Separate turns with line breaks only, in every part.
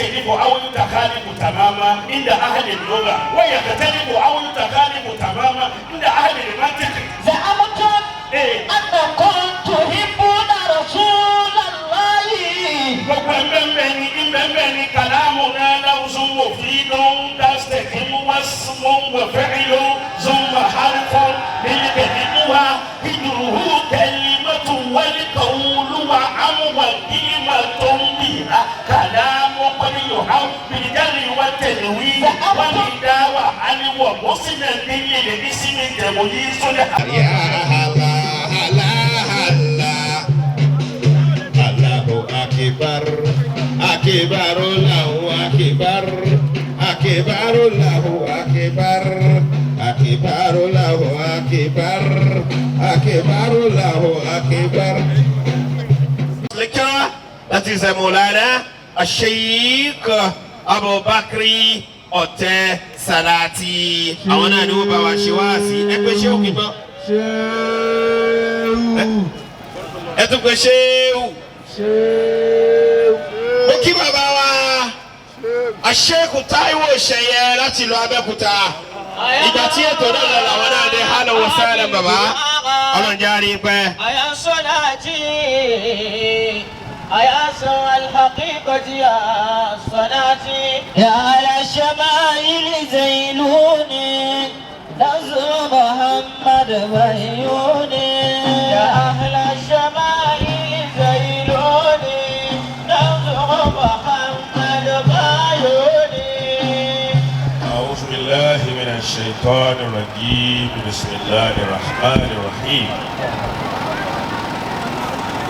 يختلف أو يتخالف تماما عند أهل اللغة ويختلف أو يتخالف تماما عند أهل المنطق.
زعمتم أنكم تحبون رسول الله.
وبنبني كلامنا لفظ مفيد تستقيم واسم وفعل ثم حرف للكلمة هجره كلمة والقول وعم وكلمة بها كلام قد يحب بالجر والتنوين والنداء وعن ومسند للاسم تمييز
يا هلا هلا هلا الله أكبر أكبر الله أكبر أكبر الله أكبر أكبر الله أكبر أكبر الله أكبر. That is Maulana Sheikh Abubakri Issah Salati. Àwọn náà ni wọ́n bá wa ṣe wá sí ẹgbẹ́ ṣé òkè gbọ́. Ẹ tún pé ṣéwù. Mo kí bàbá wa Sheikh Taiwo Ṣẹ̀yẹ láti ìlú Abẹ́òkúta. Ìgbà tí ètò náà lọ làwọn náà dé hálò wọ sálẹ̀ bàbá. Ọlọ́njà rí pẹ́.
Àyà sọ́nà àti àyà sọ الحقيقة يا صنعتي يا على الشمائل زينوني نزر محمد بيوني يا أهل الشمائل زينوني نزر محمد بيوني.
أعوذ بالله من الشيطان الرجيم بسم الله الرحمن الرحيم.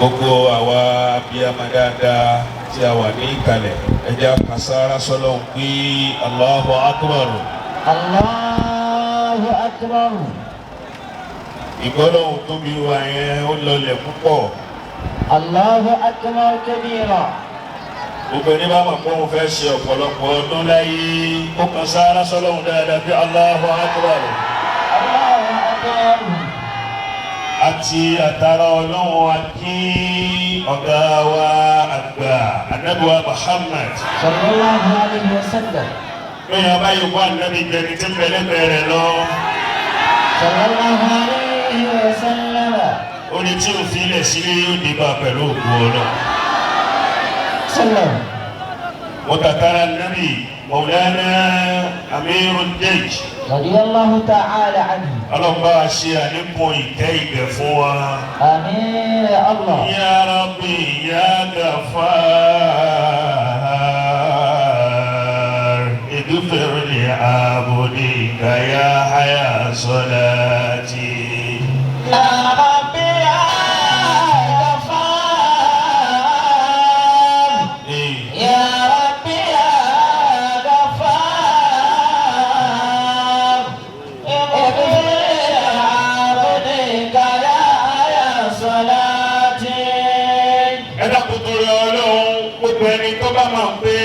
Gbogbo àwa abiyamọ dáadáa tí a wà ní ìkàlẹ̀ ẹja kasara sọlọ ń pé Allahu Akbar.
Allahu Akbar.
Ìgbọ́lọ́hùn tóbi wa yẹn ó lọlẹ̀ púpọ̀.
Allahu Akbar kabira.
Gbogbo ẹni bá mọ̀ pé òun fẹ́ ṣe ọ̀pọ̀lọpọ̀ ọdún láyé ó kasara sọlọ ń dáadáa pé Allahu Akbar.
Allahu Akbar.
Àti àtàrà ọlọ́run àti ọ̀gá wa àgbà Ànábì wa Muhammad
sallallahu alayhi wa sallam.
lóyún abáyé wà Ànábì jẹni tí pẹ̀lẹ́pẹ̀rẹ̀ lọ.
sallallahu alayhi wa sallam.
Ó ní tí ò fílẹ̀ sílé yóò dìbà pẹ̀lú òkú ọlọ́.
sallam.
Mo tàtàrà Ànábì Maulana Amirul Jaysh
radiyallahu ta'ala anhu.
ọlọ́pàá ṣe àlékún ìkẹ́ ìgbẹ̀ fún wa.
Àmín ya Allah.
Ya Rabbi ya Ghaffar ighfir li abdika ya haya salati.
Ya Rabbi ya Ghaffar. Ya Rabbi ya Ghaffar. Ighfir abdika ya salati.
Ẹ dákun torí Ọlọ́run gbogbo ẹni tó bá máa ń pé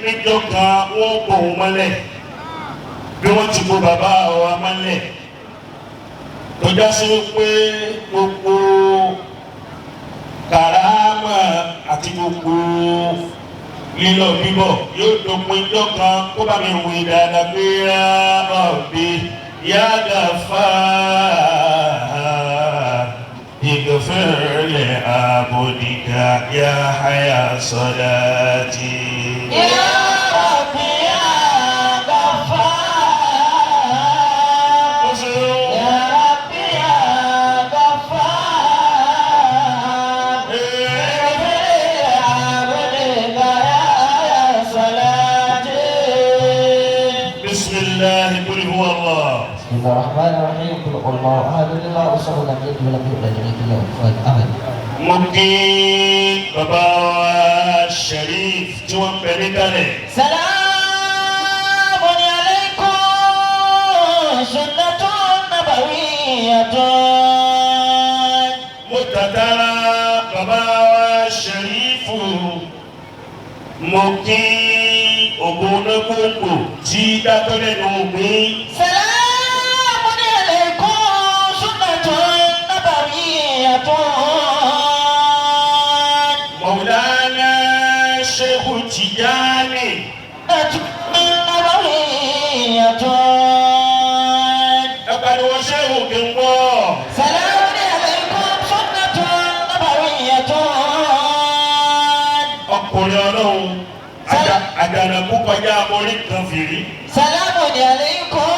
níjọ́ kan wọ́n kò wọ́n mọ́lẹ̀ bí wọ́n ti kó bàbá wa mọ́lẹ̀ tó já sí wípé gbogbo kàrámà àti gbogbo lílọ bíbọ̀ yóò dópin níjọ́ kan kó bá mi wí dáadáa pé Rabbi ya Ghaffar ighfir li abdika ya haya salati.
Ya Rabbi ya Ghaffar. Ya Rabbi ya Ghaffar. Ighfir abdika ya salati.
Bismillah qul huwa Allah.
Bismillahirrahmanirrahim. Qul huwallahu ahad, Allahu samad, lam yalid wa lam yulad wa lam yakul lahu kufuwan ahad.
Mo kí bàbá wa Sharif tí wọ́n ń bẹ ní kalẹ̀.
Salamun alaykum sunnatun nabawiyyatun.
Mo tàtàrà bàbá wa Sharifu. Mo kí ògbónágbòǹgbò tí dátọ́ lẹ́nu ògbín.
Salamun alaykum sunnatun nabawiyyatun.
Maulana Sheikh Tijani pariwo ṣéwù kí n gbọ́.
Salamun alaykum sunnatun nabawiyyatun.
Ọkùnrin ọlọ́run àjànàkú kọjá orí kan fìrí.
Salamun alaykum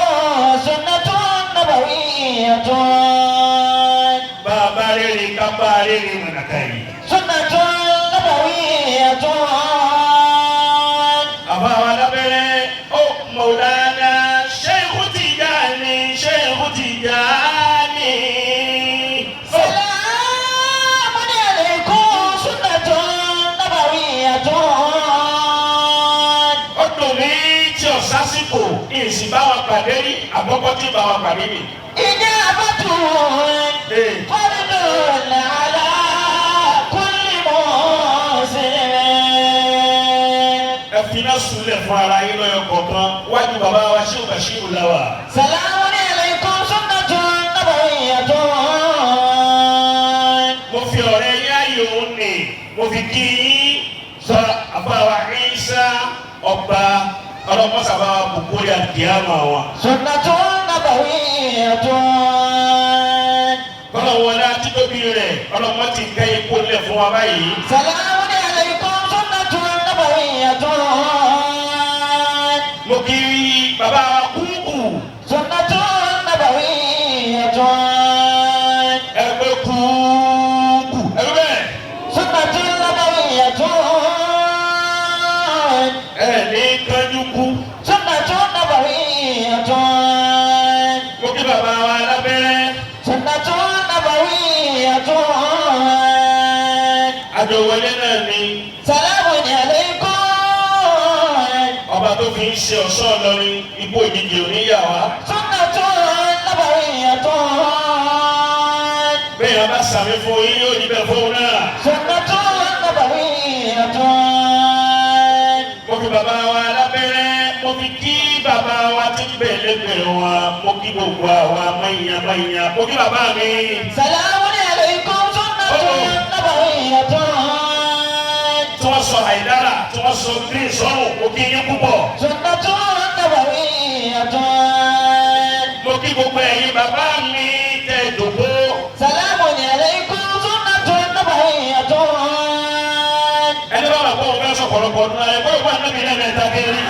sunnatun nabawiyyatun.
Bàbá rere kápá rere mọ̀nàkà yìí.
Sunnatun nabawiyyatun.
Àbá wa lábẹ́rẹ́ ó Maulana Sheikh Tijani Sheikh Tijani.
Salamun alaykum sunnatun nabawiyyatun.
Ó dùn mí tí ò sásìkò ìsìn bá wa pàdé rí àkọ́kọ́ tí bá wa pàdé rí.
Ijabatun fardun ala kulli muslimin.
Ẹ fi iná súnlẹ̀ fún ara yín lọ́yọ̀ kọ̀ọ̀kan wájú bàbá wa Sheikh Bashiru Lawa.
Salamun alaykum sunnatun nabawiyyatun.
Mo fi ọ̀rẹ́ yín ayò ní mo fi kí yín sọ àbáwá Issah ọba ọlọ́mọ́sàbá bùkúrẹ́ àdìyàmọ̀ wọn.
Sunnatun nabawiyyatun.
Kọ́lọ̀ wọlé àtìtóbi rẹ̀ ọlọ́mọ ti kẹ́ ikú lẹ̀ fún wa báyìí.
Salamun alaykum sunnatun nabawiyyatun.
Mo kí bàbá kúkú
Sunnatun nabawiyyatun.
ẹgbẹ́ kúkú ẹgbẹ́
Sunnatun nabawiyyatun.
ní kánjú kú.
Sunnatun nabawiyyatun.
Mo kí bàbá wa lábẹ́rẹ́
Sunnatun nabawiyyatun.
àjọwọlé náà ni
Salamun alaykum.
ọba tó fi ń ṣe ọ̀ṣọ́ Ìlọrin ipò ìdíje oníyàwó.
Sunnatun nabawiyyatun.
Bẹ́ẹ̀ yẹn bá sàmì fún yín yóò níbẹ̀ fóun náà.
Sunnatun nabawiyyatun.
Mo fi bàbá wa lábẹ́rẹ́ mo fi kí bàbá wa tí ń bẹ̀ lẹ́gbẹ̀ẹ́ wa mo kí gbogbo àwa mayanya mo kí bàbá mi.
Salamun alaykum sunnatun nabawiyyatun.
Tí wọ́n sọ àìdára tí wọ́n sọ bí ìsọ̀rùn mo kí yín púpọ̀.
Sunnatun nabawiyyatun.
Mo kí gbogbo ẹ̀yin bàbá mi tẹ̀ dògbò.
Salamun alaykum sunnatun nabawiyyatun.
Ẹni bá wà kó o fẹ́ sọ pọ̀lọpọ̀ ọdún ayé kó o gbọ́ àná mi lẹ́nu ẹ̀ta kiri.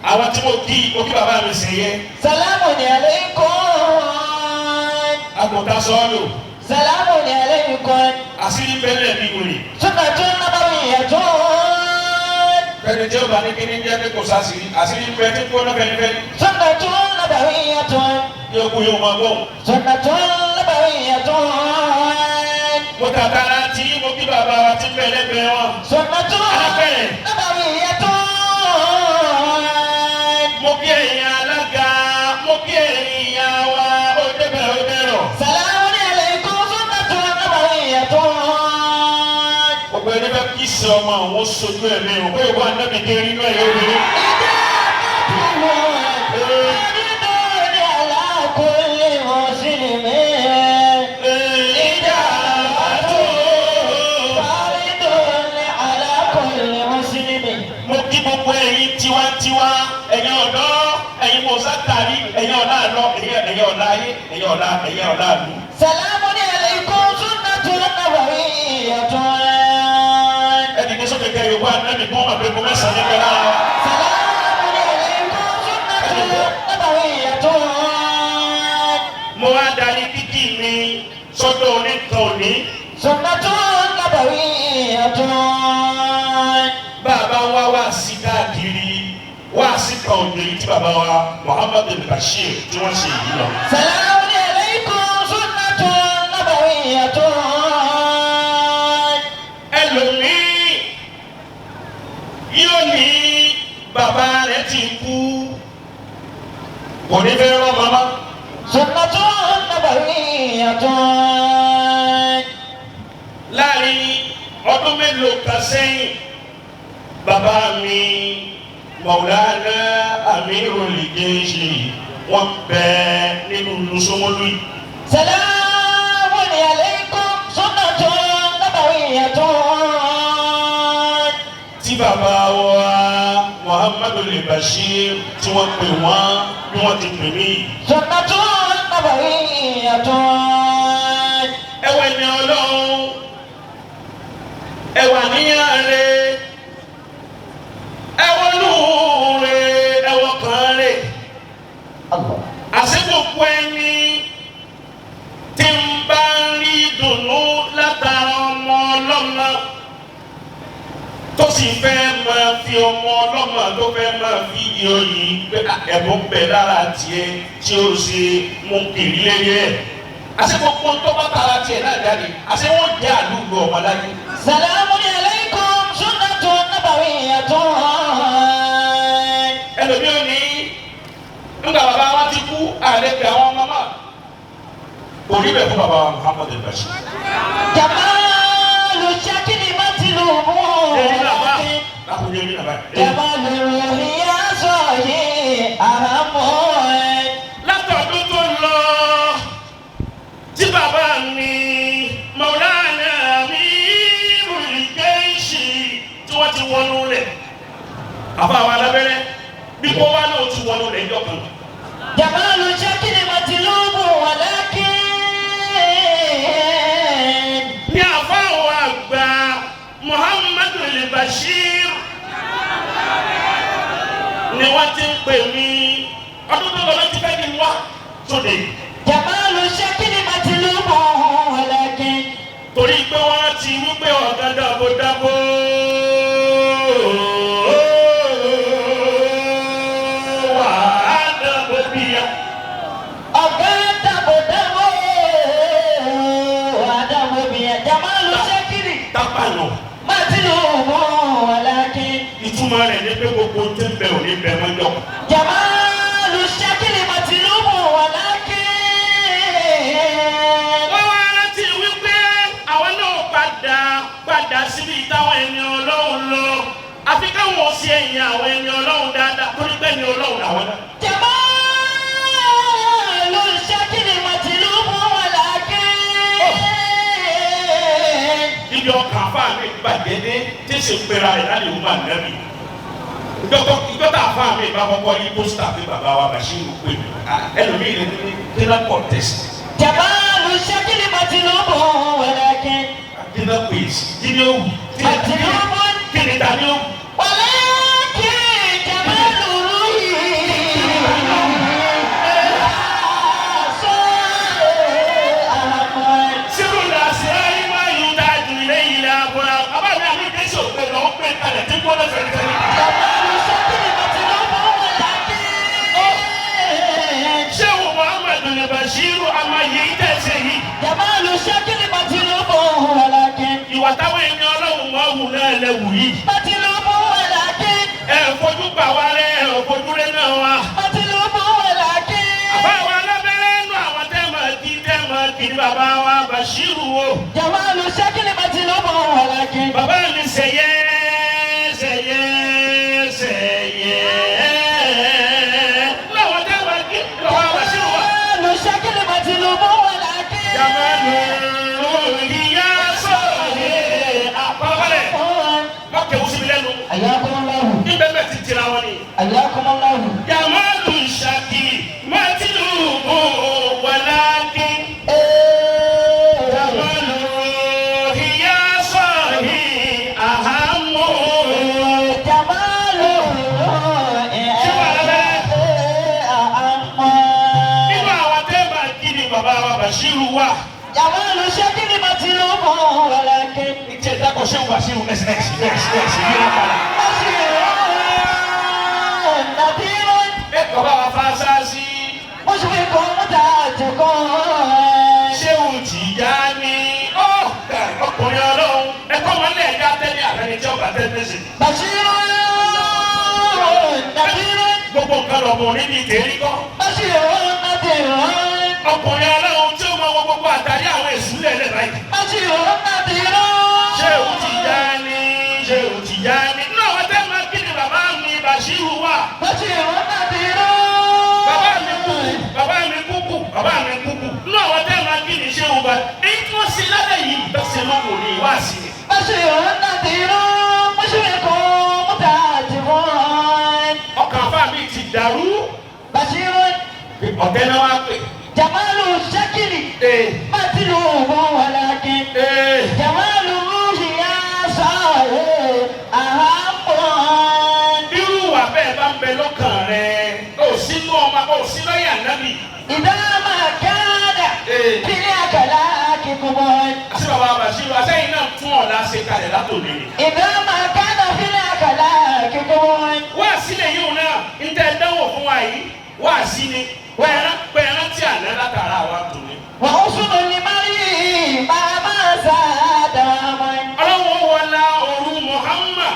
Àwọn tí mo kí bàbá mi sì yẹ.
Salamun alaykum.
Àgùntàn sọ́ọ́lù.
Salamun alaykum.
Àṣírí bẹ́lẹ̀ bí wòlé.
Sunnatun nabawiyyatun.
Bẹ́ẹ̀ni tí ó bá ní kíní jẹ́ pé kò sásìrí. Àṣírí bẹ́ẹ̀ tí kò náà fẹ́ni.
Sunnatun nabawiyyatun.
Yóò kú yóò máa bọ̀.
Sunnatun nabawiyyatun.
Mo tàtàrà tí mo kí bàbá wa ti bẹ̀rẹ̀ bẹ̀rẹ̀ wọn.
Sunnatun nabawiyyatun.
Mo kí ẹ̀yin alága, mo kí ẹ̀yin àwa ó débẹ̀ ó dẹ̀rọ̀.
Salamun alaykum sunnatun nabawiyyatun.
Gbogbo ẹni bá kí sí ọmọ àwọn sojú ẹ̀mí o, pé ìwọ ànábì dé rí inú ẹ̀yọ́ obìnrin. Mo kí gbogbo ẹ̀yin tiwantiwa, ẹ̀yin ọ̀dọ́, ẹ̀yin mọ̀sátàrí, ẹ̀yin ọ̀la àlọ́, ẹ̀yin ọ̀la ayé, ẹ̀yin ọ̀la àlù.
Salamun alaykum sunnatun nabawiyyatun.
Ẹni ní sọ́kè kẹ́ Yorùbá ànábì kọ́ ọ̀bẹ kọ́ mẹ́sàn-án ní bẹ́ẹ̀ lára.
Salamun alaykum sunnatun nabawiyyatun.
Mo wá darí kíkì mi sọ́dọ̀ oníkan òní.
Sunnatun nabawiyyatun.
Bàbá wa wá sí káàkiri wá sí kan òní tí bàbá wa Muhammadu Bashir tí wọ́n ṣe yìí lọ.
Salamun alaykum sunnatun nabawiyyatun.
Ẹlòmíì yóò ní bàbá rẹ̀ ti kú kò ní fẹ́ rán mama.
Sunnatun nabawiyyatun.
Láàrin ọdún mélòó kan sẹ́yìn bàbá mi Maulana Amirul Jayshi wọ́n bẹ nínú Lusomolu yìí.
Salamun alaykum sunnatun
tí bàbá wa Muhammadu Bashir tí wọ́n pè wọ́n bí wọ́n ti pè mí.
Sunnatun nabawiyyatun.
Ẹwà ni Ọlọ́run, ẹwà níyàn rẹ̀, ẹwà lóore, ẹwà kan rẹ̀. Àṣepọ̀pọ̀ ẹni tí ń bá ń rí dùnú látara ọmọ ọlọ́mọ tó sì fẹ́ máa fi ọmọ ọlọ́mọ tó fẹ́ máa fi yọ yìí pé ẹ̀bùn bẹ̀ lára tiẹ̀ tí ó ṣe mú kiri lérí ẹ̀. Àṣepọ̀pọ̀ tó bá tara tiẹ̀ náà jáde, àṣẹ wọ́n jẹ́ àdúgbò ọmọláyé.
Salamun alaykum sunnatun nabawiyyatun.
Ẹlòmíràn ní nígbà bàbá wa ti kú àlejò àwọn mama orí bẹ̀ fún bàbá wa Muhammadu Bashir.
Jamalu shakili matilubu. Jamalu ruhiya sohi aramu.
Látọ̀dún tó lọ tí bàbá mi Maulana mi Rulikeshi tí wọ́n ti wọnú lẹ̀ àbá wa lábẹ́rẹ́ bí kò wá náà ti wọnú lẹ̀ ẹjọ́ kan.
Jamalu shakili matilubu walakin.
Ní àfáwọn àgbà Muhammadu Bashir ni wọ́n ti ń pè mí ọdún tó lọ láti fẹ́ kí n wá sóde.
Jamalu shakili matilubu walakin.
Torí pé wọ́n ti wípé ọ̀gá dábòdábò. Ìtumọ̀ rẹ̀ ní pé gbogbo tẹ́ ń bẹ ò ní bẹ mọ́jọ́.
Jamalu shakili matilubu walakin.
Wọ́n wá rántí wípé àwọn náà padà síbi táwọn ẹni Ọlọ́run lọ. Àfi káwọn ṣe ẹ̀yìn àwọn ẹni Ọlọ́run dáadáa torí pé ẹni Ọlọ́run làwọn náà.
Jamalu shakili matilubu walakin.
Ibi ọkàn àfáà mi gbàgbé dé tí ṣe ń pera ẹ̀ láti ìwúmọ̀ ànábì. Ìjọba àfáà mi bá kọ́kọ́ yí pósítà pé bàbá wa Bashir pè mí. Ẹlòmíì lè ní kíná kọ̀ǹtẹ́sì.
Jamalu shakili matilubu walakin.
Kíná pèsè, kíni ó wù.
Matilubu.
Kíni tani ó wù.
Walakin jamalu ruhi.
Sírù làṣẹ máa yù dájú ilé ilé àbúrò. Abáàmì àmì ìgbésẹ̀ òpè lọ́wọ́ pé kalẹ̀ tí gbọ́dọ̀ fẹ́ẹ́ fẹ́ẹ́.
Jamalu shakili matilubu walakin.
Ṣé o Muhammadu Bashir amáyé tẹ̀sẹ̀ yìí?
Jamalu shakili matilubu walakin.
Ìwà táwọn ẹni Ọlọ́run máa wù náà lẹ́wù yìí.
Matilubu walakin.
Ẹ fojú gbà wá rẹ̀, ẹ fojú rẹ̀ náà wá.
Matilubu walakin.
Àbáwọ̀ alábẹ́rẹ́ nù àwọn tẹ́ máa kí ní bàbá wa Bashir wo.
Jamalu shakili matilubu walakin.
Bàbá mi sẹ̀yẹ́ láwọn tẹ́ máa kí ní bàbá Bashir wa.
Jamalu shakili matilubu walakin.
Jamalu ìyá sọ̀rọ̀ àpáwálẹ̀. Wọ́n kẹ́ wùsùn mi lẹ́nu.
Ayakumullahu.
Ibẹ̀ bẹ̀ ti tira wọn ni.
Ayakumullahu.
Jamalu shaki matilubu walakin. Jamalu ìyá sọ̀rọ̀ àhámọ́.
Jamalu
Nínú àwọn tẹ́ máa kí ni bàbá wa Bashir wà.
Jamalu shakili matilubu walakin.
Ìjẹ́ ìdákọ̀ ṣé Bashir ẹ̀sìn yìí lápá.
Nadirun.
Bàbá wa Fásásí.
Mushrikun muta'attiqun.
Ṣéwù Tìjání. Ọkùnrin Ọlọ́run. Ẹ̀kọ́ wọn lè dá tẹ́lẹ̀ àfẹnì tí ọba tẹ́lẹ̀ sí.
Bashirun. Nadirun.
Gbogbo nǹkan lọ́mọ níbi ìtẹ̀rí kọ́.
Bashirun nadirun.
Ọkùnrin Ọlọ́run tí ó mọ gbogbo àtàrí àwọn èsù lẹ́lẹ̀ báyìí.
Bashirun nadirun.
Ṣéwù Tìjání. Nínú àwọn tẹ́ máa kí ni bàbá mi Bashir wà.
Bashirun nadirun.
Bàbá mi kúkú. Nínú àwọn tẹ́ máa kí ni Ṣéwù bá. Èyí tí wọ́n ṣe lálẹ́ yìí bẹ́sẹ̀ ló wò ní ìwáàsí.
Bashirun nadirun. Mushrikun
dàrú.
Bashirun.
Ọ̀tẹ́ náà wá pè.
Jamalu shakili. Matilu walakin. Jamalu ruhiya sahe ahamon.
Irú wà bẹ́ẹ̀ bá ń bẹ lọ́kàn rẹ̀. Ó sínú ọmọ ó sínú ẹ̀yà nábì.
Ìdáàmà káàdà. Kílí àkàlà kíkúmọ́.
Àṣé bàbá Bàṣírù àṣẹ́yìn náà tún ọ̀la ṣe kalẹ̀ látòlè.
Ìdáàmà káàdà kílí àkàlà kíkúmọ́.
Wá sílẹ̀ yóò náà ń tẹ́ dánwò fún wa yìí. Wá sí ni. Pẹ̀rán tí àná látara wa tò ní.
Wà ó súnmọ́ ní Mari bàbá Sàdámà.
Ọlọ́run wọlá òru Muhammad.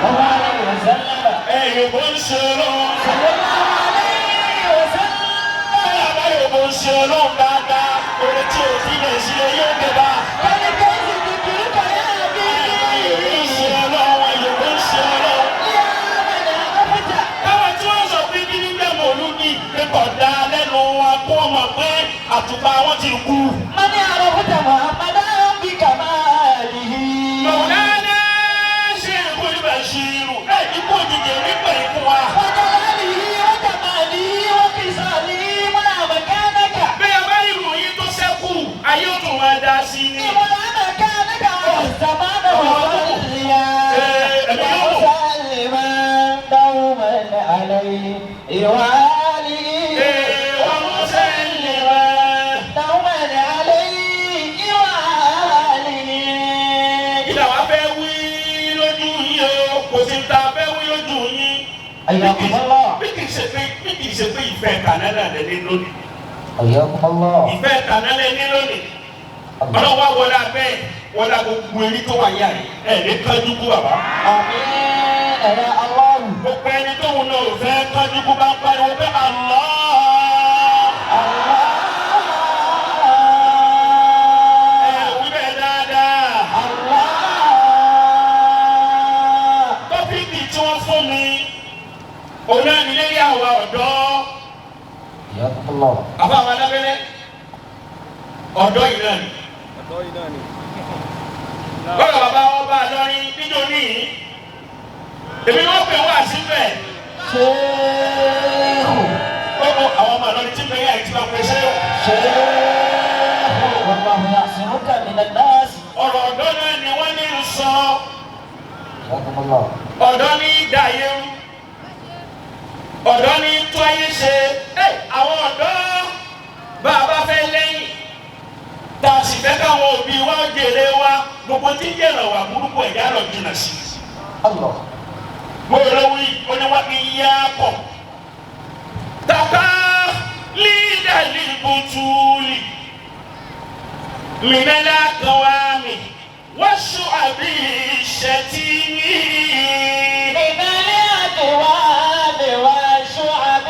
Ọba Alẹ́ Wàsálàmà.
Ẹ̀yìn bó ń ṣe ọlọ́run. Àbáyọ̀ bó ń ṣe ọlọ́run dáadáa. Orí tí o fi lè ṣe yóò dé bá.
Kẹ́lẹ́kẹ́sì ti kìí kọ́yà bí.
Ẹ̀yìn bó ń ṣe ọlọ́run. Ẹ̀yìn bó ń ṣe ọlọ́run.
Ìyá àmàlà àkọ́fẹ́ta.
Káwọn tí wọ́n sọ pé kí ní bẹ́ẹ̀ mọ̀ olúdi pé kò dá lẹ́nu wọn kó mọ̀ pé àtùpà wọn ti kú.
Mani àròkúta Muhammadu bí kàmáàlì.
Mọ̀nàdá ṣe èkó níbẹ̀ ṣe irú. Ikú òjijì nígbà ikú wa.
Wàjàlálì wàjàmàlì wàkìsàlì múlá màkánàkà.
Bẹ́ẹ̀ bá ìròyìn tó ṣẹ́kù, ayé ò tún máa dá sí ni.
Múlá màkánàkà wàsàmánà wàlíyà. Wàsàlìmá dáwùmán àlẹ́ ìwàlì. Dáwùmán àlẹ́ ìwàlì.
Ìlà wa fẹ́ wí lójú yín o, kò sí ta fẹ́ wí lójú yín.
Ayyakumullah.
Bí kì í ṣe pé ìfẹ́ kànáńdà lẹ́ni lónìí.
Ayyakumullah.
Ìfẹ́ kànáńdà lẹ́ni lónìí. Ọlọ́wọ́ wọlé abẹ́ wọlé gbogbo eré tó wà yá yìí. Ẹ̀ ní kájú kú bàbá.
Àmín. Ẹ̀rọ Allah.
Gbogbo ẹni tó wù náà ò fẹ́ kájú kú bá ń pariwo pé Allah. Wí bẹ́ẹ̀ dáadáa. Tọ́pìkì tí wọ́n fún mi, òun náà ní lórí àwa ọ̀dọ́.
Ayyakumullah.
Àbá àwọn alábẹ́lẹ́, ọ̀dọ́ yìí náà ni. Bọ́lá bàbá wọn bá a lọ́rin níjó ní. Èmi wọ́n pè wá síbẹ̀.
Sheikh.
Gbogbo àwọn ọmọ àlọ́rin tí bẹ́ẹ̀ yà ti máa pèsè.
Sheikh. Wallahu ya'simuka minan nas.
Ọ̀rọ̀ ọ̀dọ́ náà ni wọ́n ní ń sọ.
Ayyakumullah.
Ọ̀dọ́ ní dàyé. Ọ̀dọ́ ní tó ayé ṣe. Àwọn ọ̀dọ́ bá a bá fẹ́ lẹ́yìn. Tá a sì fẹ́ káwọn òbí wa jèrè wa. Gbogbo tí ń jẹ̀rọ̀ wà burúkú ẹ̀dá lọ jìnnà sí.
Allah.
Mo lọ wí oníwà kí n yá pọ̀. Tàkà lídàlí bùtùlì. Mìnàlá kan wá mi. Wọ́n ṣù àbí ìṣẹ́tì mi.
Ìmọ̀lẹ́ àdìwálé wa ṣùgbọ́n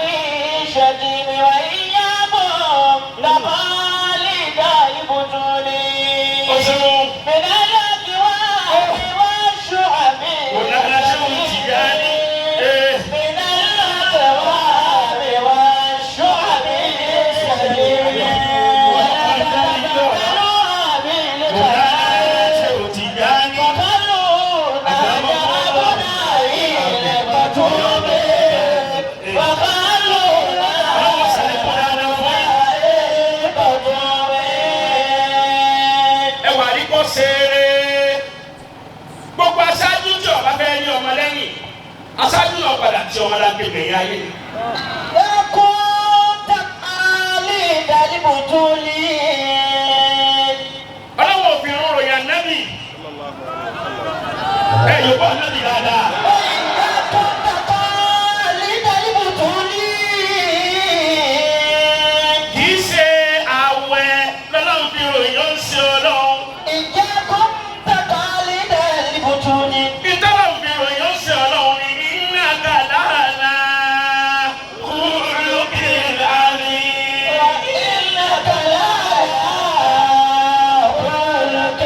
ìṣẹ́dìmí wa ìyàbọ̀ lọ́mọ́lì dá ibùdó ni.
Ó ṣeun.
Ìmọ̀lẹ́ àdìwálé wa ṣùgbọ́n ìṣẹ́dìmí. Ìmọ̀lẹ́ àdìwálé wa ṣùgbọ́n ìṣẹ́dìmí.
Gbogbo aṣáájú tí ọba fẹ́ ní ọmọ lẹ́yìn aṣáájú náà padà tí ọmọ lágbè gbẹ̀yìn ayé.
Ẹkún tàkàlì ìdálébùtúlì.
Ọlọ́wọ́ òfin rọrùn yà nẹ́bì. Yóò bọ́ nẹ́bì dáadáa.
Ẹkún tàkàlì ìdálébùtúlì.
Kì í ṣe àwẹ̀ lọ́lọ́run fi ròyìn ó ń ṣe ọlọ́run.
Ìjẹ́kún tàkàlì ìdálébùtúlì.
Ìtọ́lọ́run fi ròyìn ó ń ṣe ọlọ́run ní iná kàdáàlà kúrúkì láàrin.
إنك لا خلق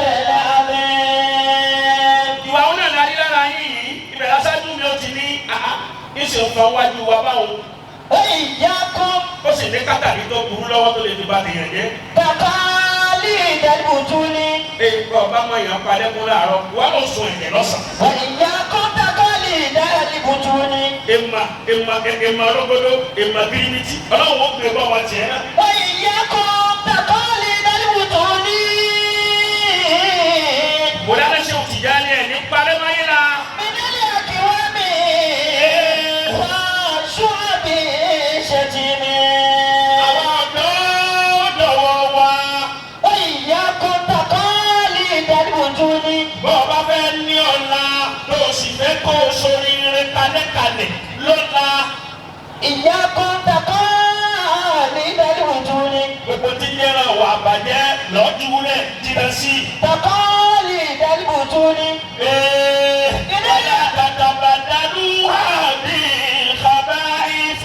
العظيم.
Ìwà òun náà darí lára yìí ìbẹ̀rẹ̀ aṣáájú mi ó ti ní ìṣe nǹkan wájú wa báwo.
وإياكم
Ó sì ní kátàrí tó burú lọ́wọ́ tó lè fi bá tèèyàn jẹ́.
تقاليد البطون.
Èyí kọ́ ọba mọ èèyàn palẹ́ kún láàárọ̀, wọ́n lọ sun ẹ̀jẹ̀ lọ́sàn-án.
وإياكم تقاليد dali butuni.
Emma rogodo, emma birimiti. Ọlọ́run ó gbé bọ́ wọn tiẹ̀ náà.
Wa iyyakum taqali dali butuni.
Mo dáná ṣe òtìjà ni ẹ̀ ní parẹ́ máa yín la.
Minali akiwami. Wa shu'abi shatimi.
Àwọn ọ̀dọ́ dọ̀wọ́ wa.
Wa iyyakum taqali dali butuni.
Bọ́ ọ bá fẹ́ ní ọ̀la tó o sì fẹ́ kó o sórí rẹ kalẹ̀kalẹ̀ lọ́la.
Iyyakum taqali dali butuni.
Gbogbo tí ń yẹra wà bàjẹ́ lọ́dúnrún jìnnà sí.
Taqali dali butuni.
Wala tatabadalu bil khaba'ith.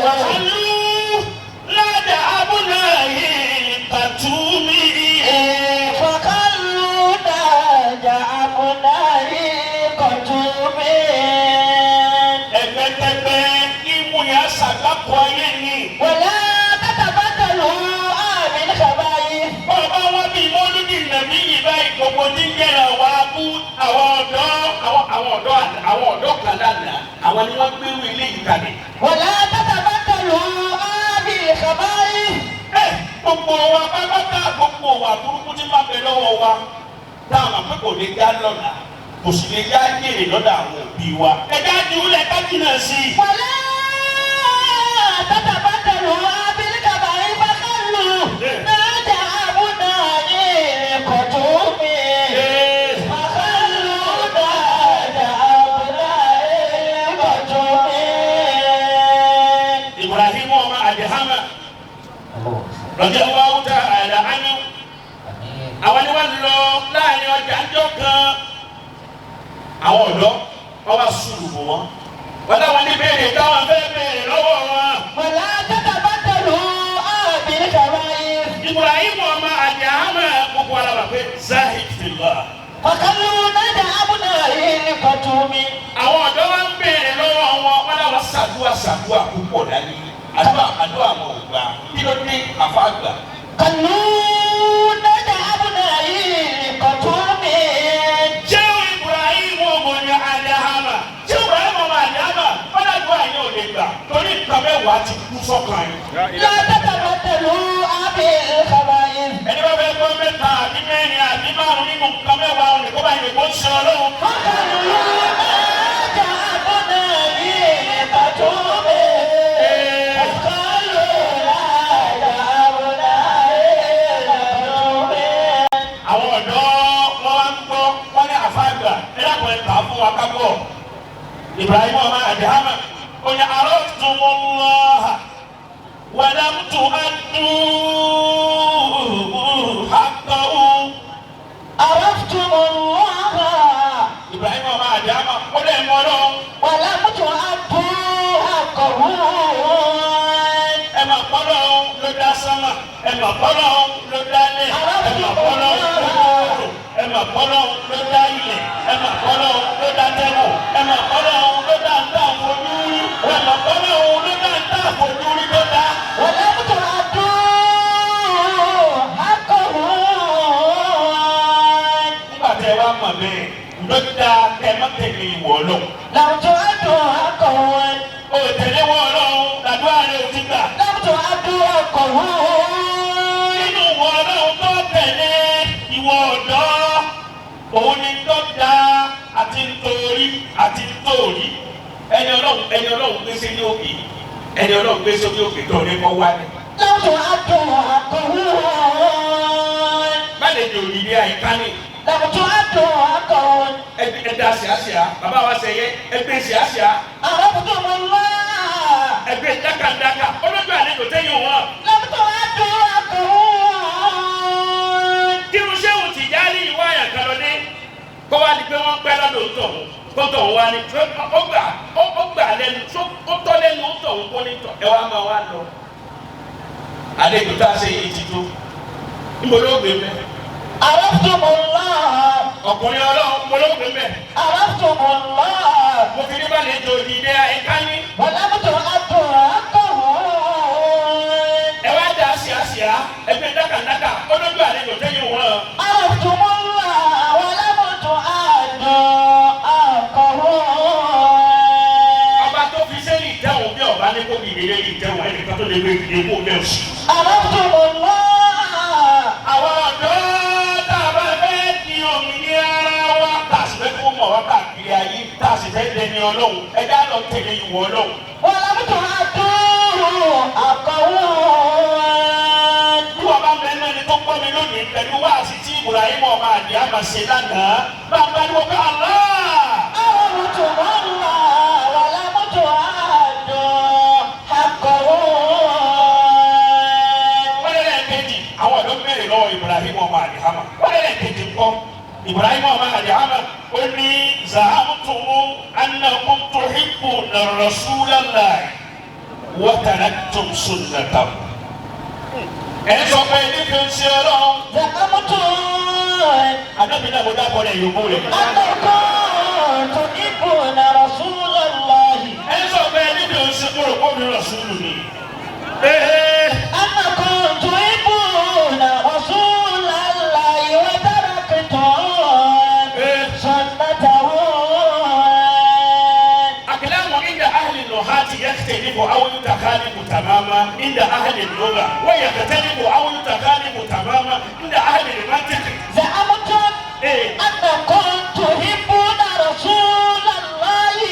Wa khallu la da'abunahi katumi.
Fakalluna ja'abunahi qatumi.
Ẹgbẹ́kẹ́gbẹ́ ìmú yẹn ṣàgbákò ayé ni.
Wala tatabadalu bil khaba'ith.
Bọ́ọ̀bá wọn bí mọ́lúdì nàbí yìí báyìí gbogbo tí ń yẹra wà bú àwọn ọ̀dọ́ kan lánàá. Àwọn ni wọ́n gbérú ilé ìkàlẹ̀.
Wala tatabadalu bil khaba'ith.
Gbogbo wa pápátá gbogbo wa burúkú tí máa bẹ lọ́wọ́ wa táwọn àpé kò lè já lọ́la kò sì lè já jèrè lọ́dọ̀ àwọn òbí wa. Ẹja jùlẹ̀ kájínà sí i.
Wala tatabadalu bil khaba'ith. Fakhallu ja'abunahi qatumi. Fakhallu ja'abunahi qatumi.
Ibrahim ọmọ Adihama radiyallahu ta'ala anhu. Àwọn ni wọ́n lọ láàrin ọjà ńjọ́ kan. Àwọn ọ̀dọ́ wọ́n wá sùúrù bò wọ́n. Wọ́n dáwọn ní béèrè táwọn fẹ́ béèrè lọ́wọ́ wọn.
Wala tatabadalu bil khaba'ith.
Ibrahim ọmọ Adihama gbogbo ara wà pé zahid fillah.
Fakalluna ja'abunahi qatumi.
Àwọn ọ̀dọ́ wa ń béèrè lọ́wọ́ wọn. Wọ́n dáwọn ṣàdúrà púpọ̀ dání. Àdúrà mọ̀ ò gbà. Kí ló dé àfa gbà?
Kalluna ja'abunahi qatumi.
Jẹ́wọ́ Ibrahim ọmọ ní Adihama. Jẹ́wọ́ Ibrahim ọmọ Adihama. Wọ́n dájú àyè ò lè gbà. Torí nǹkan mẹ́wàá ti kú sọ́kàn yìí.
La tatabadalu bil khaba'ith.
Ẹni bá fẹ́ gbọ́ mẹ́ta àbí mẹ́rin àbí márùn-ún nínú nǹkan mẹ́wàá òní kó bá yẹ kó ṣe ọlọ́run.
Fakalluna ja'abunahi qatumi. Fakalluna ja'abunahi qatumi.
Àwọn ọ̀dọ́ wọn wá ń gbọ́ wọ́n ní àfáàgbà ẹ̀dàpọ̀ ẹ̀ka fún wa kábọ̀. Ibrahim ọmọ Adihama ó ní araftumullah wa lam tu'addu haqqahu.
Araftumullah
Ibrahim ọmọ Adihama ó lè mọ́ lọ́wọ́.
wa lam tu'addu haqqahu.
Ẹ máa pọ́ lọ́wọ́ ló dá sánmà. Ẹ máa pọ́ lọ́wọ́ ló dá lẹ̀. Ẹ máa pọ́ lọ́wọ́ ló dá òrò. Ẹ máa pọ́ lọ́wọ́ ló dá ilẹ̀. Ẹ máa pọ́ lọ́wọ́ ló dá tẹ́wọ̀. Ẹ máa pọ́ lọ́wọ́ ló dá ń tà fojú rí. Ẹ máa pọ́ lọ́wọ́ ló dá ń tà fojú rí tó dá.
Wa lam tu'addu haqqahu.
Nígbà tẹ wá mọ̀ bẹ́ẹ̀ ló dá kẹ má tẹ̀lé ìwọ̀ lọ.
Lam tu'addu haqqahu.
O tẹ̀lé wọ̀ lọ́wọ́ làdúrà rẹ̀ ò ti gbà.
Lam tu'addu haqqahu.
Nínú wọ̀ lọ́wọ́ tó tẹ̀lé ìwọ̀ ọ̀dọ́ òun ni tó dá àti nítorí ẹni ọlọ́run gbé sí ní òkè ẹni ọlọ́run gbé sí òkè tó ní kọ́ wá ní.
Lam tu'addu haqqahu.
Má lè di òyìnbí àyíká ní.
Lam tu'addu haqqahu.
Ẹgbẹ́ ṣíàṣíà bàbá wa sẹ̀yẹ ẹgbẹ́ ṣíàṣíà
Araftumullah.
ẹgbẹ́ dákàdákà olójú àlejò tẹ́yìn wọn.
Lam tu'addu haqqahu.
Kírun ṣéwù Tìjání ìwà àyàkà lọ dé kó wá di pé wọ́n pẹ́ lọ́dọ̀ tó tọ̀ wá ní ó gbà lẹ́nu ó tọ́ lẹ́nu ó tọ̀ wọ́n kó ní tọ̀ ẹ wá máa wá lọ. Àlejò tá a ṣe yìí ti tó ìmọ̀lógbè mẹ́.
Araftumullah.
Ọkùnrin ọlọ́run ìmọ̀lógbè mẹ́.
Araftumullah.
Mo fi ní balẹ̀ jò dìde àyíká ní.
Wa lam tu'addu haqqahu.
Ẹ wá dá ṣíàṣíà ẹgbẹ́ dákàdákà olójú àlejò tẹ́yìn wọn.
Araftumullah wa lam tu'addu haqqahu.
lè gbé ìdílé kó bẹ́ẹ̀ sí.
Àrọ́tùmọ̀lá.
Àwọn ọ̀dọ́ tá a bá fẹ́ di òmìnira ara wa tá a sì fẹ́ kó mọ̀ wá káàkiri ayé tá a sì fẹ́ dẹni Ọlọ́run ẹ̀dá lọ tẹ̀lé ìwọ Ọlọ́run.
Wọ́n lábùtò àdúró àkọ́wọ́.
Bí wọ́n bá mẹ́nu ẹni tó gbọ́ mi lónìí pẹ̀lú wáàsí tí Ibrahim ọmọ àdìá máa ṣe lánàá bá ń gbádùn ọkọ àlá.
Àrọ́tùmọ̀lá wọ́n lábùtò àdúró àkọ́wọ́.
Wọ́n lé lẹ́ẹ̀kejì àwọn ọ̀dọ́ bẹ̀rẹ̀ lọ́wọ́ Ibrahim ọmọ àdìá máa. Wọ́n lé lẹ́ẹ̀kejì ńkọ́ Ibrahim ọmọ àdìá máa ó ní zahamtumu annakum tuhibbuna rasulallahi wa taraktum sunnatahu. Ẹ sọ pé níbi ń ṣe Ọlọ́run.
Zahamtu.
Àdébí náà mo dákọ̀ rẹ̀ yòókù rẹ̀.
Annakum tuhibbuna rasulallahi.
Ẹ sọ pé níbi ń ṣe kúrò kó mi rasulu ni.
Annakum tuhibbuna rasulallahi wa taraktum sunnatahu.
Akalamu inda ahli nuhati yaktalifu aw yutakhalifu tamama inda ahli lugha wa yaktalifu aw yutakhalifu tamama inda ahli al-mantiq.
Za'amtum annakum tuhibbuna rasulallahi.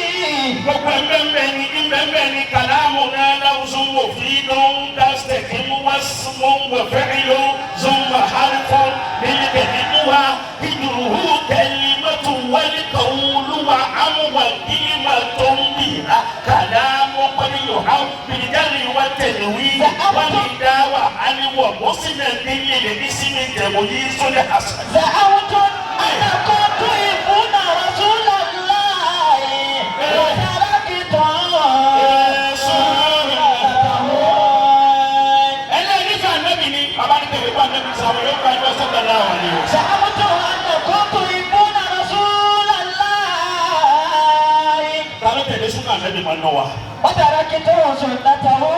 Gbogbo ẹgbẹ́ ni kàlámù náà lawzun mufidun tastaqimu wasmun wa fi'lun thumma harfun lil-kalimati hijruhu kalimatun wal qawlu wa amwa kalimatun biha kalamu qad yuhaw bil jarri wa tanwin wa nidawa wa musnadin lil-ismi tamyiizun hasan.
Za'amtum annakum tuhibbuna rasulallahi wa taraktum sunnatahu.
Ẹlẹ́ni ká nẹ́bi ni bàbá ní tẹ̀wé pa nẹ́bi sàwọn yóò ká ẹjọ́ sọ́dọ̀ náà wà ní o.
Za'amtum annakum tuhibbuna rasulallahi
Tàbí tẹ̀lé súnà nẹ́bi máa ń nọ wa.
wa taraktum sunnatahu.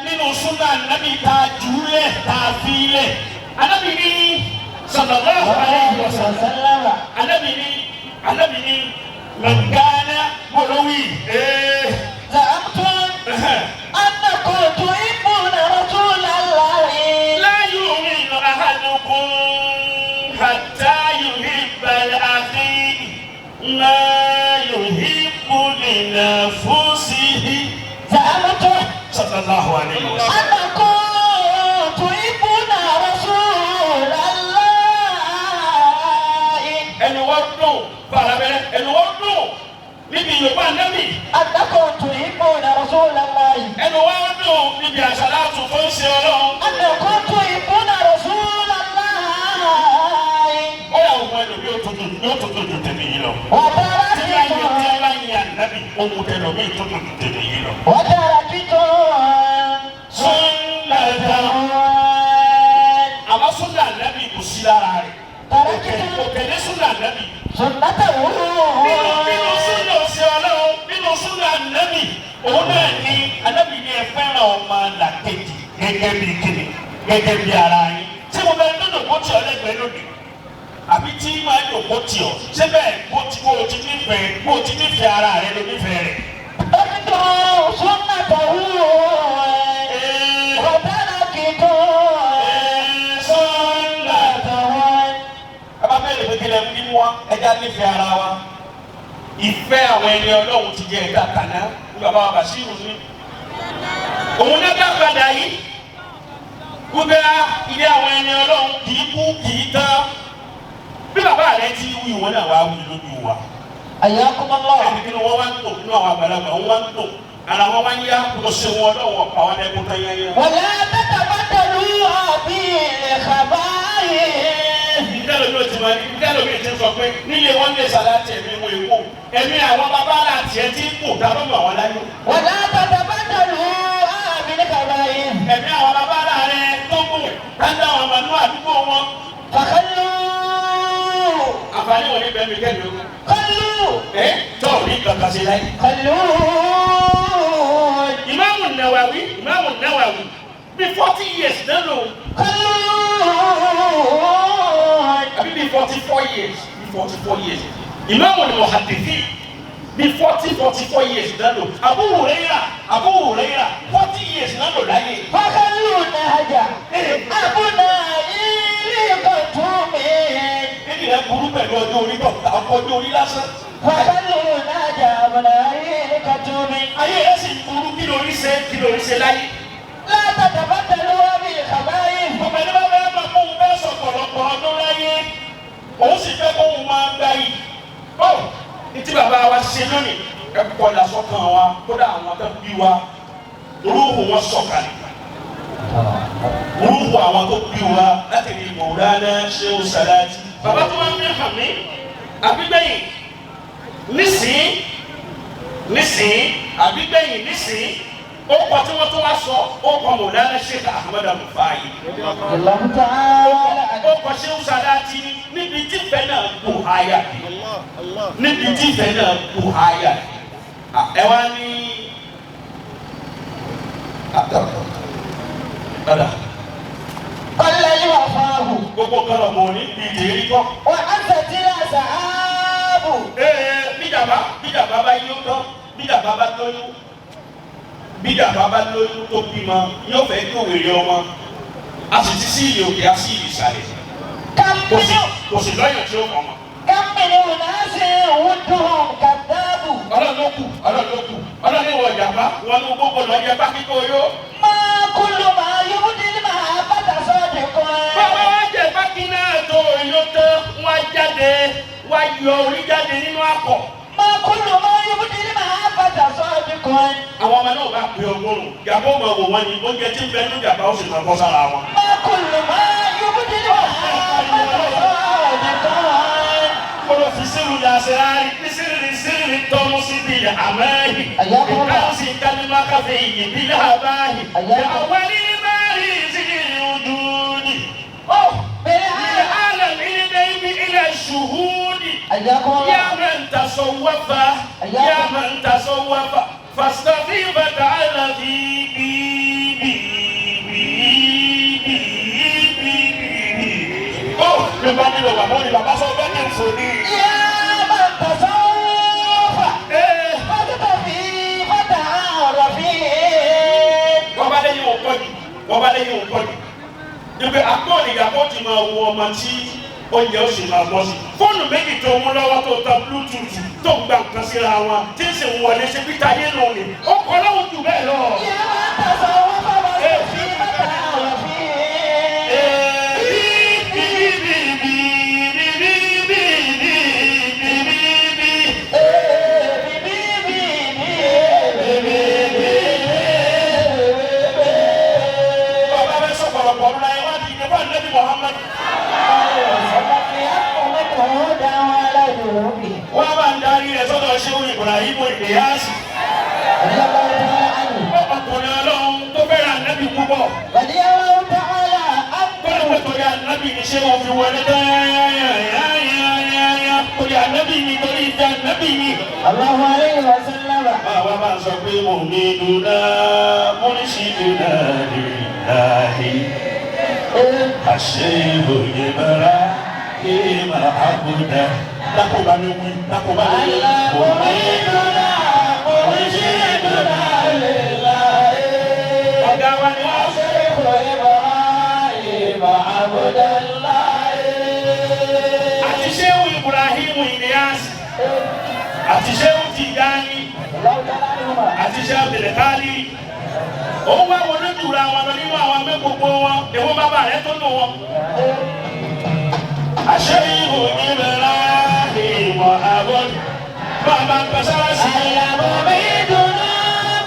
Nínú súnà nẹ́bi tá a jùlẹ̀ tá a fi lẹ̀. Anábì ní sallallahu alaihi wasallam. Anábì ní lọ́gánná mọ̀lọ́wì.
Za'amtum annakum tuhibbuna rasulallahi.
La yu'minu ahadukum hatta yuhibba li-akhihi ma yuhibbu li-nafsihi.
Za'amtum
Sallallahu alaihi wasallam.
annakum tuhibbuna rasulallahi.
Ẹnu wọ́n dùn farabẹ́rẹ́ ẹnu wọ́n dùn níbi Yorùbá nẹ́bì.
Annakum tuhibbuna rasulallahi.
Ẹnu wọ́n dùn níbi àṣàlátù tó ń ṣe Ọlọ́run.
Annakum tuhibbuna rasulallahi.
Ó yà wọ́n ẹlòmí yóò tó tó ju tẹ̀lé yìí lọ.
Wa
Tí bá
taraktum
yẹ nẹ́bì ohun tẹ̀lómi tó tó ju tẹ̀lé yìí lọ.
wa taraktum
Sunnatahu. Àwọn súnà nẹ́bì kò sí lára rẹ̀. Kò tẹ̀lé súnà nẹ́bì.
sunnatahu.
Nínú súnà òsì Ọlọ́run nínú súnà nẹ́bì òun náà ní Ànábì ní ẹ fẹ́ràn ọmọ làkejì gẹ́gẹ́ bí kíni gẹ́gẹ́ bí ara yín. Tí mo bẹ nínú kó tí ọ lẹ́gbẹ̀ẹ́ lónìí àbí tí máa ń lò kó tí ọ ṣé bẹ́ẹ̀ bó ti nífẹ̀ẹ́ ara rẹ ló nífẹ̀ẹ́ rẹ̀.
Taraktum sunnatahu wa taraktum sunnatahu.
Bàbá bẹ́ẹ̀ lè fi kílẹ̀ mú nínú wa ẹja nífẹ̀ẹ́ ara wa. Ìfẹ́ àwọn ẹni Ọlọ́run ti jẹ́ ẹ̀dá kaná ní bàbá wa Bàṣírù ní. Òun náà dábàdà yìí. Gbogbo ilé àwọn ẹni Ọlọ́run kì í kú kì í tán. Bí bàbá rẹ ti wí ìwọ náà wá wí lójú wa.
Ayyakumullah.
Ẹni kí ni wọ́n wá ń tò nínú àwọn àgbàlagbà wọ́n wá ń tò. Ara wọn wá ń yá kó ṣe wọn lọ́wọ́ pa wọn ẹkún tán yẹn.
Wala tatabaddalu bil khaba'ith.
Ìdálómi ti máa ní ìdálómi ti sọ pé nílé wọn lè ṣàlàtì ẹ̀mí wọn èkó. Ẹ̀mí àwọn bàbá àti ẹ̀ ti kù dábọ̀ mọ̀ àwọn láyé.
Wala tatabaddalu bil khaba'ith.
Ẹ̀mí àwọn bàbá rẹ̀ tó kù dáńdá àwọn ọmọdún àdúgbò wọn.
Fakhallu.
Àǹfààní wọn ní bẹ́ẹ̀ mi kẹ́mi o.
Khallu.
Tọ́ ò ní kankan sí láyé.
Khallu.
Ìmáàmù Nawawi bí 40 years náà lò.
Khallu.
Àbí bí 44 years. Ìmáàmù ni muhaddithi. bí 44 years náà lò Abu Hurairah 40 years náà lò láyé.
Fakalu Naija. Abuna ilé kọ̀tún mi.
Kíni rẹ̀ burú pẹ̀lú ọjọ́ orí bọ̀ ọjọ́ orí lásán.
Fakalu Naija abuna ilé kọ̀tún mi.
Ayé rẹ̀ sì burú kí lórí ṣe láyé.
Látàtà bá tẹ̀lé wá bí ìkàbáyé.
Ọmọ ẹni bá bẹ́ẹ̀ máa kóhun bẹ́ẹ̀ sọ pọ̀lọpọ̀ ọdún láyé. Òun sì fẹ́ kóhun máa gbá yìí. Ó ìtí bàbá wa ṣe lónìí ẹ̀kọ́ ìdásọ́kàn wa kódà àwọn tó bí wa olóhùn wọn sọ̀kalẹ̀. Olóhùn àwọn tó bí wa láti rí Mọ̀lánà Sheikh Salati. Bàbá tó máa ń rí hàn mí àbígbẹ̀yìn nísìn ó kọ tí wọ́n tó wá sọ ó kọ Mọ̀lánà Sheikh Ahmad Al-Rufai. Ó kọ Sheikh Salati níbi tí ìfẹ́ náà kò háyà níbi tí ìfẹ́ náà kò háyà ẹ wá ní dada.
Ọlá yìí wà fáàbù.
Gbogbo kan lọ mọ̀ ní ìdérí kọ́.
Wọ́n á tẹ̀sí àṣà áàbù.
Bíjàmbá bá yí ó tán bíjàmbá bá lóyún tó bímọ yóò fẹ́ kí òwèrè ọmọ a sì ti sí ìlú òkè á sí ìlú ìsàlẹ̀ kò sì lọ́yàn tí ó mọ̀ mọ́.
Kápẹ́ni wò náà ṣe òun dùn kàdáàbù.
Ọlọ́run ló kù ọlọ́run ní wọ ìjàmbá wọn ní gbogbo lọ jẹ pákíkó yó.
Máa kú ló máa yóò dín ní màá bàtà sọ́ọ̀dì kan.
Bàbá wa jẹ pákí náà tó yó tán wá jáde wá yọ orí jáde nínú àpọ̀.
Máa kú ló máa yóò dín ní màá bàtà sọ́ọ̀dì kan.
Àwọn ọmọ náà bá pè ọgọ́rùn jàmbá ọmọ wò wọn ni oúnjẹ tí ń bẹ nínú jàmbá ó sì máa bọ́ sára wọn.
Máa kú ló máa yóò dín ní màá bàtà sọ́ọ̀dì kan.
Kolo fi sirru lasirari fi sirri tomu si bil amahi si kalima ka fi bil habahi ya awali mari zikri wujudi oh bil alamin daybi ila shuhudi ya man tasawwafa fastafiba ta'ala fi oh le bani lo babo ni baba so be ni foni
Ya man tasawwafa. Fàtà fi fàtà rafi.
wọ́n bá lẹ́yìn òǹkọ́ni níbi àpọ́ọ̀lì ìyàpọ̀ ti máa wọ ọmọ tí oúnjẹ ó sì máa bọ́ sí. Fóònù méjì tó mú lọ́wọ́ tó ta bluetooth tó gba nǹkan síra wọn tí ń sì wọlé sí peter yé nù ni ó kọ́ lọ́wọ́ jù bẹ́ẹ̀ lọ.
Ya man tasawwafa fàtà fi fàtà rafi.
Wọ́n bá ń darí rẹ̀ sọ́dọ̀ Sheikh Ibrahim Ìdíyàsí. Ọkùnrin Ọlọ́run tó fẹ́ràn Ànábì púpọ̀. Kọ́lọ́pọ̀ torí Ànábì ní ṣé wọ́n fi wọlé dáyàyàyàyà. Torí Ànábì ni torí ìfẹ́ Ànábì ni.
Allahu alayhi wa sallam.
Àwọn bá ń sọ pé mo ní dúdá, mo ní sí dúdá ní láàyè. Àṣẹ ìbòye bára kí máa àbúdá. Dákòbá ni wí, dákòbá ni wí. Mo ní dúdá, mo ní sí dúdá lè láàyè. Ọ̀gá wa ni wọ́n ṣe é kò é bá ìbá àbúdá láàyè. Àti Sheikh Ibrahim Ìdíyàsí, àti Sheikh Tijani, àti Sheikh Abubakri. Ó wá wọlé jùlọ àwọn ọmọ nínú àwọn ẹgbẹ́ gbogbo wọn, èwo bàbá rẹ̀ tó nù wọn. Àṣẹ ìhò ìbẹ̀rẹ̀ ìwọ̀ àbọ̀n, bàbá ń pẹ́ sára sí.
Àyàbọ̀ mi dùnà,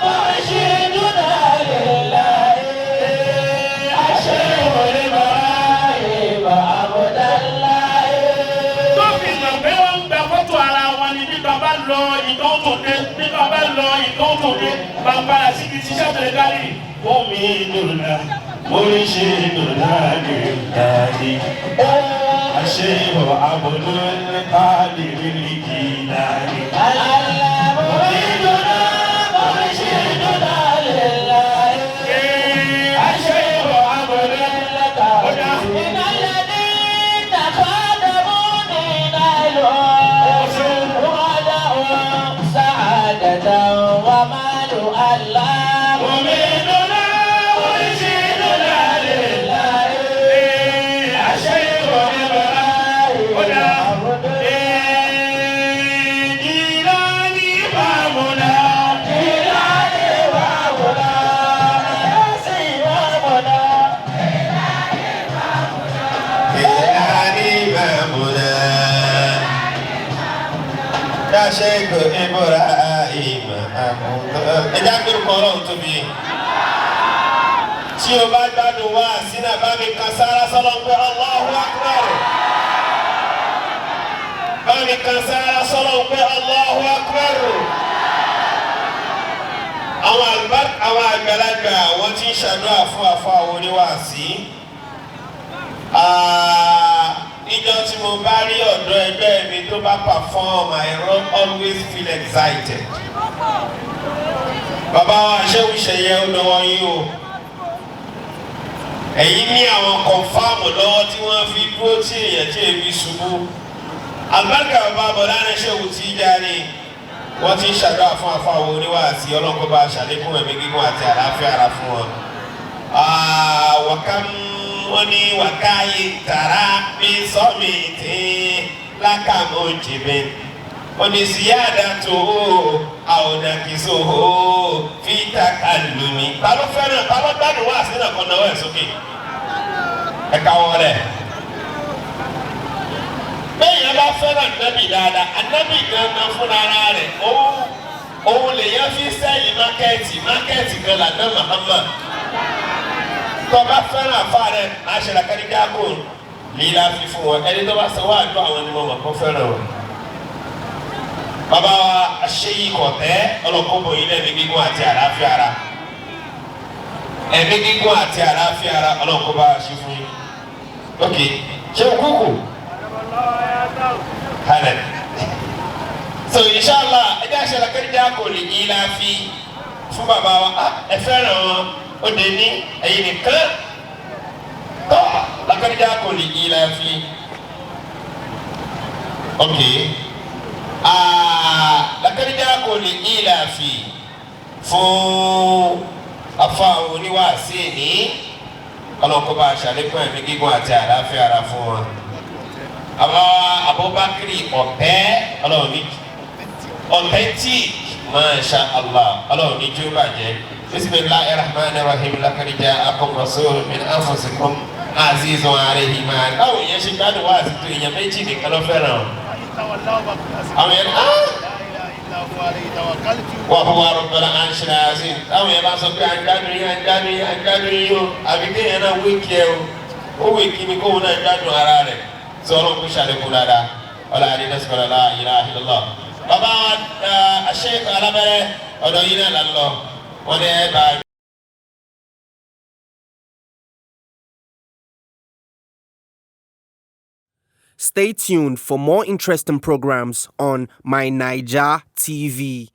mo ṣe dùnà lè láyé.
Àṣẹ ìhò ìbẹ̀rẹ̀ ìwọ̀ àbọ̀dá láyé. Tó fi mọ̀ pé wọ́n ń gba fọ́tò ara wọn ni bí bàbá lọ ìtàn tòde, bí bàbá lọ ìtàn tòde, bàbá àti ibi tí sẹ́tẹ̀lẹ̀ kárí. Omi dùnà, mo ṣe dùnà lè láyé. Àṣẹ ìhò àbọ̀dá láyé rí kìláyé.
Àyàbọ̀ mi dùnà, mo ṣe dùnà lè láyé.
Àṣẹ ìhò àbọ̀dá ọ̀dà.
Ìnàlẹ́dí nàkọ́dọ̀mú ní náírà. Wọ́n dá wọn sá.
إمامنا يا شيخ إبراهيم ẹja gbé kọ́rọ̀ tó bí tí o bá gbádùn wá sínú àbámi kan sára sọ́lọ́ pé Allahu Akbar bámi kan sára sọ́lọ́ pé Allahu Akbar àwọn àgbàlagbà wọ́n ti ń ṣàdúrà fún àfáà oníwàásí níjọ́ tí mo bá rí ọ̀dọ́ ẹgbẹ́ mi tó bá perform I always feel excited. Bàbá wa Sheikh Ṣẹ̀yẹ lọ́wọ́ yín o. Ẹ̀yin ní àwọn kọ̀nfàmù lọ́wọ́ tí wọ́n fi dúró tí èèyàn tí èmi ṣubú. Àgbàgbà bàbá Bọ̀dánà Sheikh Tijani wọ́n ti ń ṣàdúrà fún àfáà oníwàásí ọlọ́kọ́ bá ṣàlékún ẹ̀mí gígùn àti àlàáfíà ara fún wọn. Wani wakayi tara mi sọmi ti lakamu jibin wani ziyadatu awudakiso fita kalumi. Ta ló fẹ́ràn ta ló gbádùn wá sínú ọkọ náà ẹ sókè ẹ káwọ́ rẹ̀. bẹ́ẹ̀ yẹn bá fẹ́ràn ànábì dáadáa ànábì gangan fúnra ara rẹ̀ òun lè yẹn fi sẹ́yìn mákẹ́ẹ̀tì kan làdá Muhammad. Tọ́ba fẹ́ràn àfa rẹ̀ aṣèlú akadéjà kò líla fi fún wọn ẹni tó bá sọ wá àdó àwọn ẹni mọ̀ kó fẹ́ràn wọn. Bàbá wa aṣèyí kọ̀tẹ́ ọlọ́kọ̀bọ̀ yìí lẹ́mí gígùn àti àlàáfíà ara. Ẹ̀mí gígùn àti àlàáfíà ara ọlọ́kọ̀bọ̀ aṣí fún yín. Ok, ṣé o kúkú? Hàlẹ̀. So inshallah ẹjẹ́ aṣèlú akadéjà kò lè líla fi fún bàbá wa ẹ fẹ́ràn wọn. O de ni ẹyin nìkan tọ́ lakadija kò lè yí la fi ok lakadija kò lè yí la fi fún afa oníwàásí ní ọlọ́kọ́ba aṣàlékún ẹ̀mí gígùn àti àlàáfíà ara fún wọn. Àwọn Abubakri authentic masha Allah ọlọ́run ní jó bàjẹ́. Bismillahirrahmanirrahim. Laqad ja'akum rasulun min anfusikum azizun alayhi ma antum. Yẹn ṣe gbádùn wá àti tó èèyàn méjì nìkan ló fẹ́ràn. Àwọn yẹn wa huwa rabbul arshil azim. Àwọn yẹn bá sọ pé àgbádùn yín o àbí kéèyàn náà wéèkì ẹ o ó wéèkì ni kóun náà gbádùn ara rẹ̀ tí ọlọ́run kò ṣàlékún dáadáa ọlá àdínà sọ̀rọ̀ la ilaha illallah. Bàbá wa Sheikh alábẹ́rẹ́ ọ̀dọ̀ yín náà lọ.
Stay tuned for more interesting programs on My Naija TV.